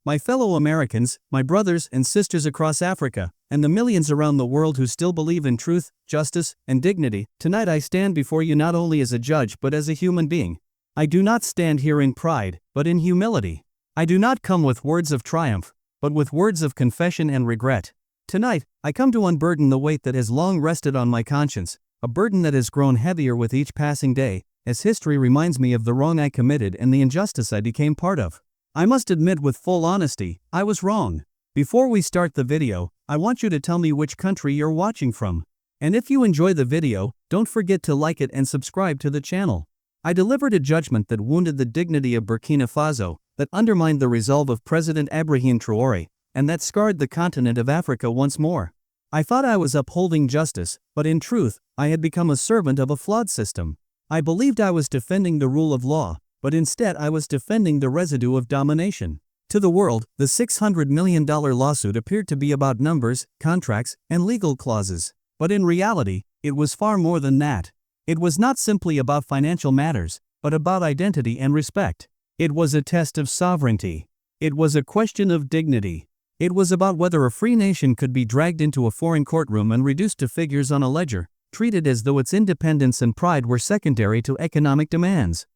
My fellow Americans, my brothers and sisters across Africa, and the millions around the world who still believe in truth, justice, and dignity, tonight I stand before you not only as a judge but as a human being. I do not stand here in pride, but in humility. I do not come with words of triumph, but with words of confession and regret. Tonight, I come to unburden the weight that has long rested on my conscience, a burden that has grown heavier with each passing day, as history reminds me of the wrong I committed and the injustice I became part of. I must admit with full honesty, I was wrong. Before we start the video, I want you to tell me which country you're watching from. And if you enjoy the video, don't forget to like it and subscribe to the channel. I delivered a judgment that wounded the dignity of Burkina Faso, that undermined the resolve of President Ibrahim Traoré, and that scarred the continent of Africa once more. I thought I was upholding justice, but in truth, I had become a servant of a flawed system. I believed I was defending the rule of law, but instead I was defending the residue of domination. To the world, the $600 million lawsuit appeared to be about numbers, contracts, and legal clauses. But in reality, it was far more than that. It was not simply about financial matters, but about identity and respect. It was a test of sovereignty. It was a question of dignity. It was about whether a free nation could be dragged into a foreign courtroom and reduced to figures on a ledger, treated as though its independence and pride were secondary to economic demands.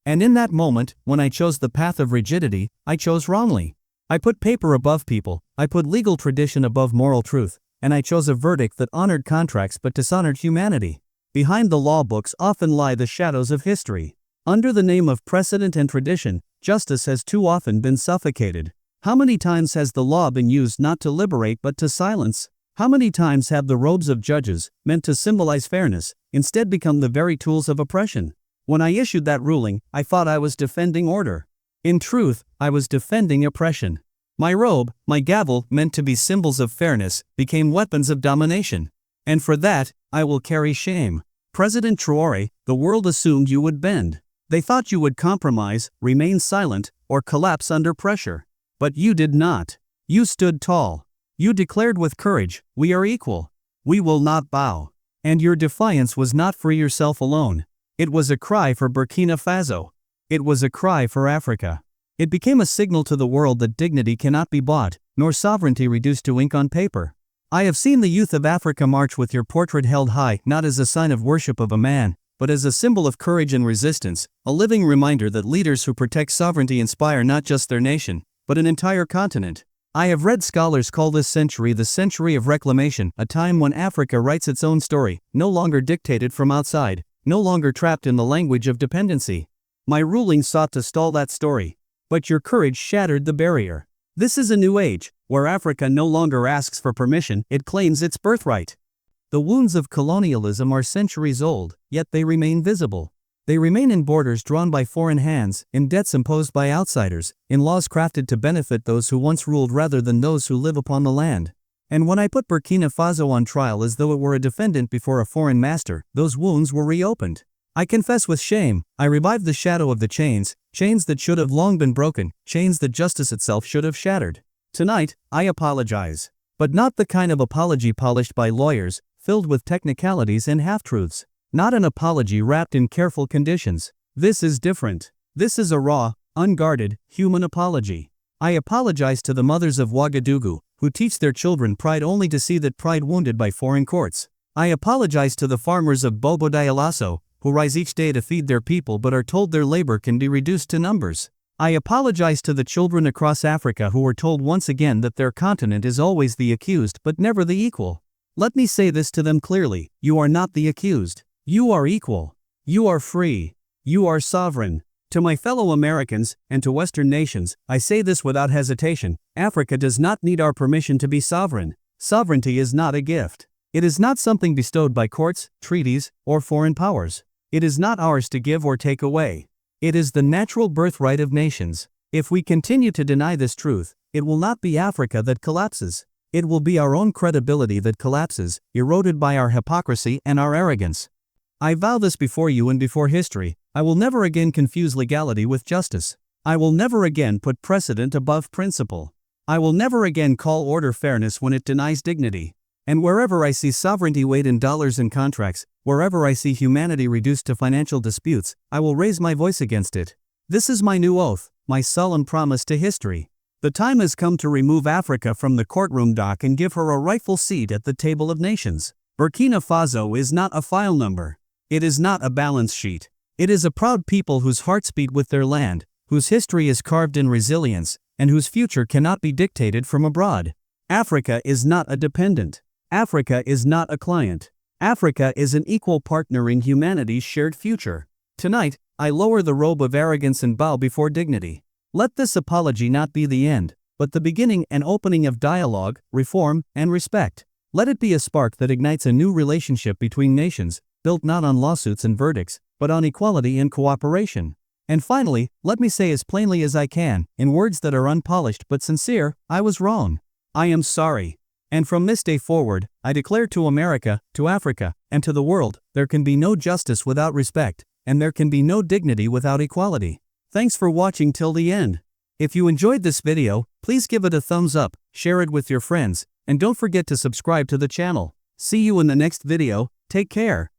And in that moment, when I chose the path of rigidity, I chose wrongly. I put paper above people, I put legal tradition above moral truth, and I chose a verdict that honored contracts but dishonored humanity. Behind the law books often lie the shadows of history. Under the name of precedent and tradition, justice has too often been suffocated. How many times has the law been used not to liberate but to silence? How many times have the robes of judges, meant to symbolize fairness, instead become the very tools of oppression? When I issued that ruling, I thought I was defending order. In truth, I was defending oppression. My robe, my gavel, meant to be symbols of fairness, became weapons of domination. And for that, I will carry shame. President Traoré, the world assumed you would bend. They thought you would compromise, remain silent, or collapse under pressure. But you did not. You stood tall. You declared with courage, "We are equal. We will not bow." And your defiance was not for yourself alone. It was a cry for Burkina Faso. It was a cry for Africa. It became a signal to the world that dignity cannot be bought, nor sovereignty reduced to ink on paper. I have seen the youth of Africa march with your portrait held high, not as a sign of worship of a man, but as a symbol of courage and resistance, a living reminder that leaders who protect sovereignty inspire not just their nation, but an entire continent. I have read scholars call this century the century of reclamation, a time when Africa writes its own story, no longer dictated from outside, no longer trapped in the language of dependency. My ruling sought to stall that story. But your courage shattered the barrier. This is a new age, where Africa no longer asks for permission, it claims its birthright. The wounds of colonialism are centuries old, yet they remain visible. They remain in borders drawn by foreign hands, in debts imposed by outsiders, in laws crafted to benefit those who once ruled rather than those who live upon the land. And when I put Burkina Faso on trial as though it were a defendant before a foreign master, those wounds were reopened. I confess with shame, I revived the shadow of the chains that should have long been broken, chains that justice itself should have shattered. Tonight, I apologize. But not the kind of apology polished by lawyers, filled with technicalities and half-truths. Not an apology wrapped in careful conditions. This is different. This is a raw, unguarded, human apology. I apologize to the mothers of Ouagadougou, who teach their children pride only to see that pride wounded by foreign courts. I apologize to the farmers of Bobo Dioulasso, who rise each day to feed their people but are told their labor can be reduced to numbers. I apologize to the children across Africa who were told once again that their continent is always the accused but never the equal. Let me say this to them clearly: you are not the accused. You are equal. You are free. You are sovereign. To my fellow Americans, and to Western nations, I say this without hesitation: Africa does not need our permission to be sovereign. Sovereignty is not a gift. It is not something bestowed by courts, treaties, or foreign powers. It is not ours to give or take away. It is the natural birthright of nations. If we continue to deny this truth, it will not be Africa that collapses. It will be our own credibility that collapses, eroded by our hypocrisy and our arrogance. I vow this before you and before history: I will never again confuse legality with justice. I will never again put precedent above principle. I will never again call order fairness when it denies dignity. And wherever I see sovereignty weighed in dollars and contracts, wherever I see humanity reduced to financial disputes, I will raise my voice against it. This is my new oath, my solemn promise to history. The time has come to remove Africa from the courtroom dock and give her a rightful seat at the table of nations. Burkina Faso is not a file number. It is not a balance sheet. It is a proud people whose hearts beat with their land, whose history is carved in resilience, and whose future cannot be dictated from abroad. Africa is not a dependent. Africa is not a client. Africa is an equal partner in humanity's shared future. Tonight, I lower the robe of arrogance and bow before dignity. Let this apology not be the end, but the beginning and opening of dialogue, reform, and respect. Let it be a spark that ignites a new relationship between nations, built not on lawsuits and verdicts, but on equality and cooperation. And finally, let me say as plainly as I can, in words that are unpolished but sincere, I was wrong. I am sorry. And from this day forward, I declare to America, to Africa, and to the world, there can be no justice without respect, and there can be no dignity without equality. Thanks for watching till the end. If you enjoyed this video, please give it a thumbs up, share it with your friends, and don't forget to subscribe to the channel. See you in the next video, take care.